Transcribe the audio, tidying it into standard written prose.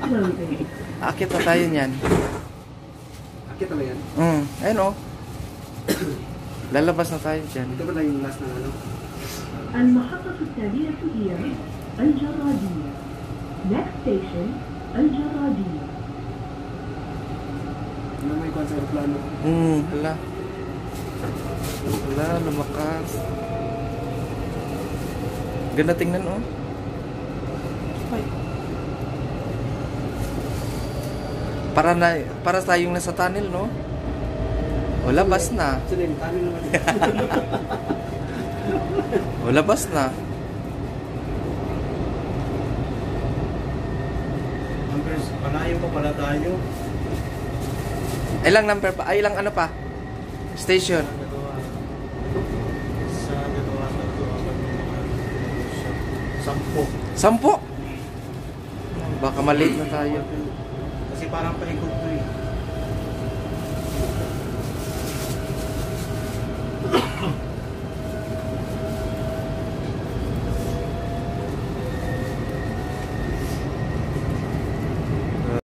clothing. Akit na tayo niyan. Akit na ba yan? Ayun o. Lalabas na tayo dyan. Ito ba na yung last na ano? المحطة التالية هي الجرادية. Next station, الجرادية. Ano may kwan sa aeroplano? Wala. Wala, lumakas. Ganda tingnan oh. Ay. Para tayong nasa tunnel, no? O, labas na. Sila yung tunnel naman. O, labas na. Numbers, panayo pa pala tayo. Ilang number pa? Ay, ilang ano pa? Station. Sa dalawa, Sampo. Baka malate na tayo. Kasi parang paikot to eh.